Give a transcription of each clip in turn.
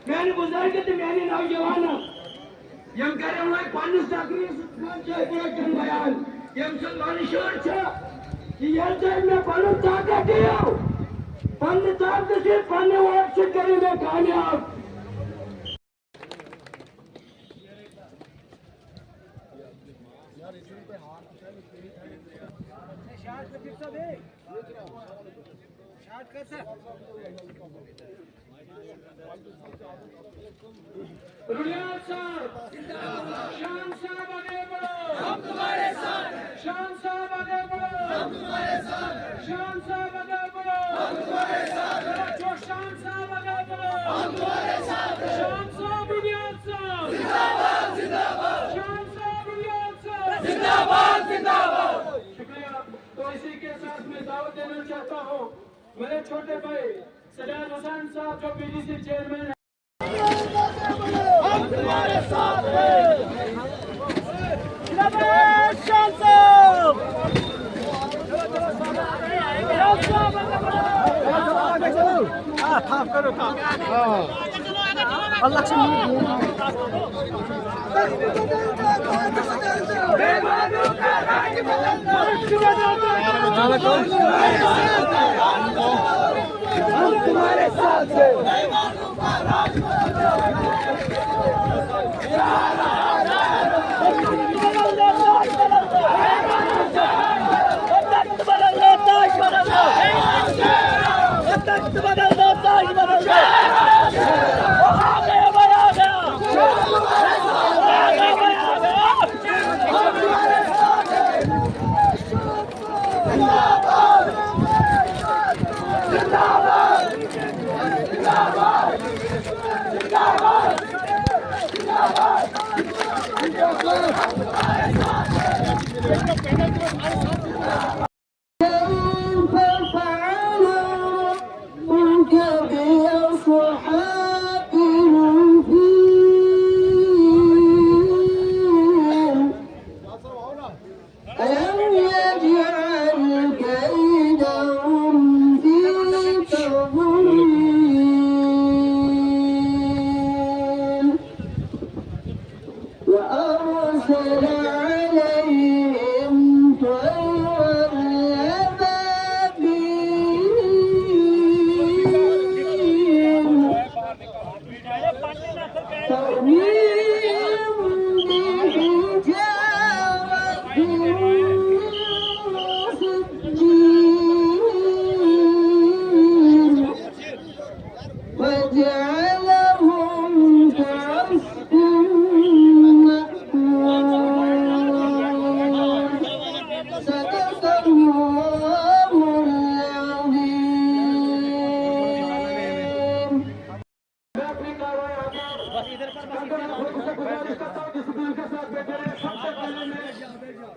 मैंने बुजुर्ग थे मैंने नौजवान यम करे वो पन्नस तकरीर चन बयान यम सन मनुष्योर कि ये मैं पन्नु ताकत दियो पन्नु ताकत से पन्नु वोट से करे मैं कामयाब रुलियात साहब शान साहब आगे बढ़ो हम तुम्हारे साथ हैं शान साहब आगे बढ़ो हम तुम्हारे साथ हैं शान साहब आगे बढ़ो हम तुम्हारे साथ हैं जो शान साहब आगे बढ़ो हम तुम्हारे साथ हैं शान साहब रुलियात साहब जिंदाबाद जिंदाबाद शान साहब रुलियात साहब जिंदाबाद जिंदाबाद शुक्रिया। तो इसी के साथ मैं दावत देना चाहता हूँ मेरे छोटे भाई सजाद हुसैन साहब जो पीडीसी चेयरमैन है हम तुम्हारे साथ हैं जिंदाबाद शान साहब थाप करो थाप अल्लाह से हम तुम्हारे साथ हैं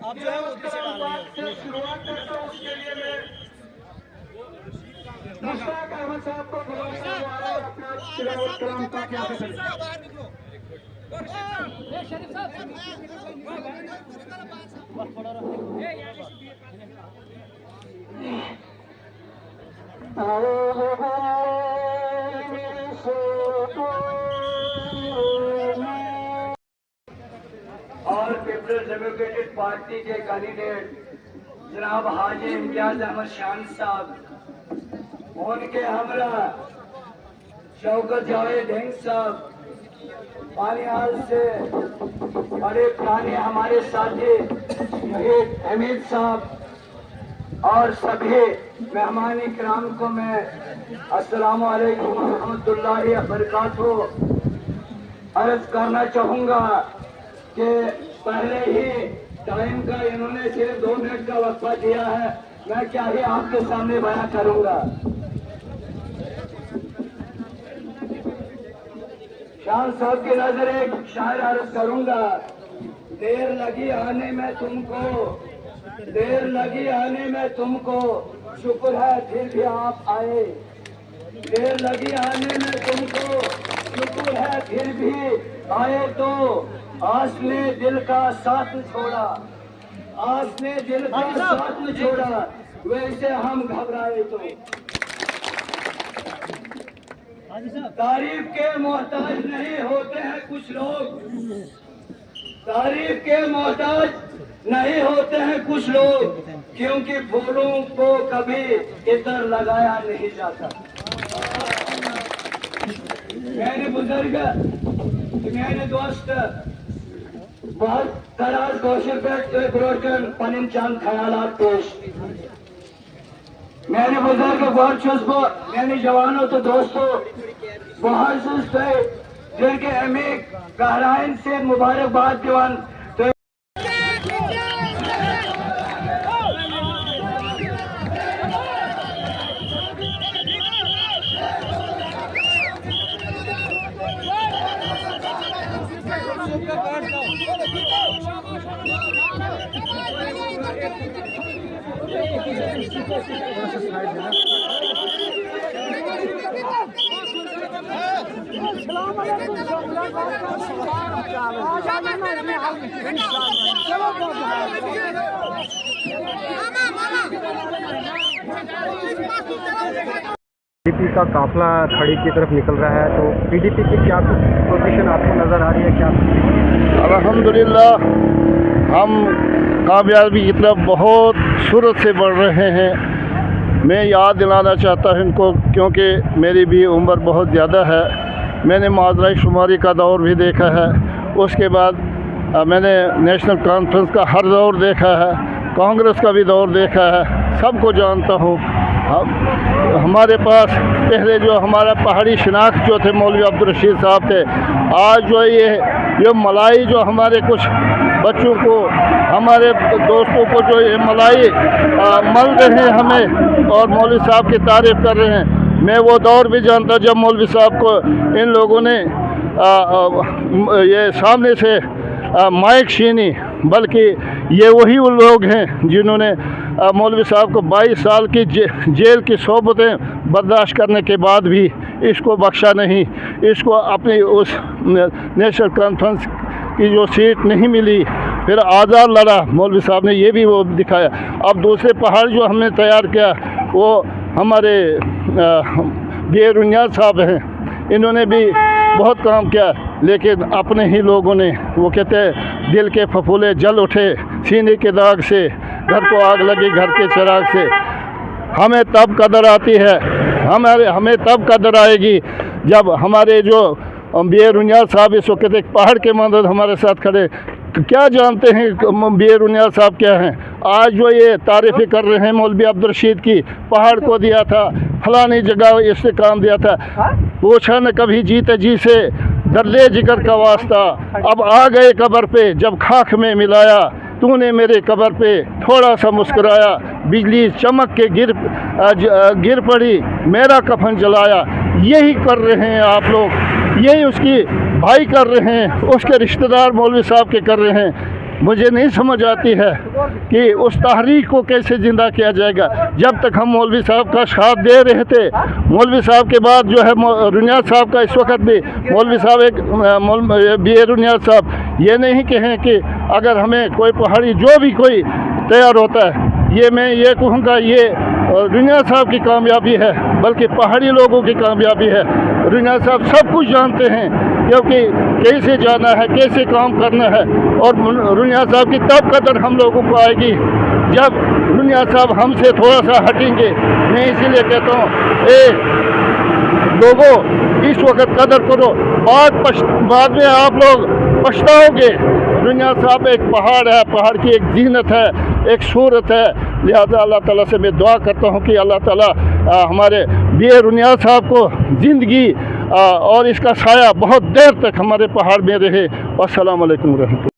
आप जो है वो शुरुआत करता हूँ उसके लिए मैं मुश्ताक अहमद साहब को बुलाता हूँ अपना तिलावत कलाम का क्या और पीपल्स डेमोक्रेटिक पार्टी के कैंडिडेट जनाब हाजी इम्तियाज अहमद शान साहब, उनके हमरा शौकत जावेद हिंद साहब पानीहाल से, बड़े पुराने हमारे साथी शहीद हमीद साहब और सभी मेहमान इकराम को मैं अस्सलामु अलैकुम रहमतुल्लाहि व बरकातुहू अर्ज करना चाहूँगा कि पहले ही टाइम का इन्होंने सिर्फ 2 मिनट का वक्फा दिया है, मैं क्या ही आपके सामने बयां करूंगा। शान साहब की नजर एक शायर अर्ज करूंगा। देर लगी आने में तुमको, देर लगी आने में तुमको, शुक्र है फिर भी आप आए। देर लगी आने में तुमको, शुक्र है फिर भी आए। तो आस ने दिल का साथ छोड़ा, आस ने दिल का साथ छोड़ा, वैसे हम घबराए तो तारीफ के मोहताज नहीं होते हैं कुछ लोग, तारीफ के मोहताज नहीं होते हैं कुछ लोग, क्योंकि फूलों को कभी इधर लगाया नहीं जाता। मेरे बुजुर्ग, मेरे दोस्त बहुत खराज कौशल पे पनिम चंद ख्यालात पेश। मेरे बुजुर्ग बहुत चुस्प, मेरे जवानों तो दोस्तों बहुत सुस्त है, जिनके अमीर गहराइन से मुबारकबाद दीवान। तो पीडीपी का काफिला खड़ी की तरफ निकल रहा है, तो पीडीपी की क्या पोजीशन आपको नज़र आ रही है? क्या अल्हम्दुलिल्लाह हम कामयाबी की तरफ बहुत सूरत से बढ़ रहे हैं। मैं याद दिलाना चाहता हूं इनको, क्योंकि मेरी भी उम्र बहुत ज़्यादा है। मैंने माजरा शुमारी का दौर भी देखा है, उसके बाद मैंने नेशनल कॉन्फ्रेंस का हर दौर देखा है, कांग्रेस का भी दौर देखा है, सबको जानता हूँ। हमारे पास पहले जो हमारा पहाड़ी शिनाख्त जो थे मौलवी अब्दुल रशीद साहब थे, आज जो ये मलाई जो हमारे कुछ बच्चों को, हमारे दोस्तों को जो ये मलाई मल रहे हैं हमें और मौलवी साहब की तारीफ़ कर रहे हैं। मैं वो दौर भी जानता जब मौलवी साहब को इन लोगों ने ये सामने से माइक छीनी, बल्कि ये वही वो लोग हैं जिन्होंने मौलवी साहब को 22 साल की जेल की सोबतें बर्दाश्त करने के बाद भी इसको बख्शा नहीं। इसको अपनी उस नेशनल कॉन्फ्रेंस की जो सीट नहीं मिली, फिर आज़ाद लड़ा, मौलवी साहब ने ये भी वो दिखाया। अब दूसरे पहाड़ जो हमने तैयार किया वो हमारे बेरुनियाद साहब हैं, इन्होंने भी बहुत काम किया, लेकिन अपने ही लोगों ने, वो कहते हैं दिल के फफूले जल उठे सीने के दाग से, घर को आग लगी घर के चिराग से। हमें तब कदर आती है, हमें तब कदर आएगी जब हमारे जो बेरुनियाद साहब इस वक्त एक पहाड़ के मदद हमारे साथ खड़े। क्या जानते हैं बेरुनियाद साहब क्या हैं? आज जो ये तारीफ़ें कर रहे हैं मौलवी अब्दुल रशीद की, पहाड़ को दिया था, फलानी जगह इससे काम दिया था, पूछा न कभी जीते जी से दर्दे जिगर का वास्ता, अब आ गए कब्र पे जब खाक में मिलाया, तूने मेरे कब्र पे थोड़ा सा मुस्कुराया, बिजली चमक के गिर पड़ी, मेरा कफन जलाया। यही कर रहे हैं आप लोग, यही उसकी भाई कर रहे हैं, उसके रिश्तेदार मौलवी साहब के कर रहे हैं। मुझे नहीं समझ आती है कि उस तहरीक को कैसे ज़िंदा किया जाएगा। जब तक हम मौलवी साहब का साथ दे रहे थे, मौलवी साहब के बाद जो है रुनियाद साहब का, इस वक्त भी मौलवी साहब एक बेरुनियाद साहब, ये नहीं कहें कि अगर हमें कोई पहाड़ी जो भी कोई तैयार होता है, ये मैं ये कहूँगा ये रुनियाद साहब की कामयाबी है, बल्कि पहाड़ी लोगों की कामयाबी है। रुनियाद साहब सब कुछ जानते हैं, क्योंकि कैसे जाना है, कैसे काम करना है, और रुनियाद साहब की तब कदर हम लोगों को आएगी जब रुनियाद साहब हमसे थोड़ा सा हटेंगे। मैं इसीलिए कहता हूँ लोगों, इस वक्त कदर करो, बाद में आप लोग पछताओगे। रुनियाद साहब एक पहाड़ है, पहाड़ की एक जीनत है, एक सूरत है। लिहाजा अल्लाह ताला से मैं दुआ करता हूँ कि अल्लाह ताला हमारे बेरुनियाद साहब को ज़िंदगी और इसका साया बहुत देर तक हमारे पहाड़ में रहे। अस्सलाम वालेकुम रहमतुल्लाह।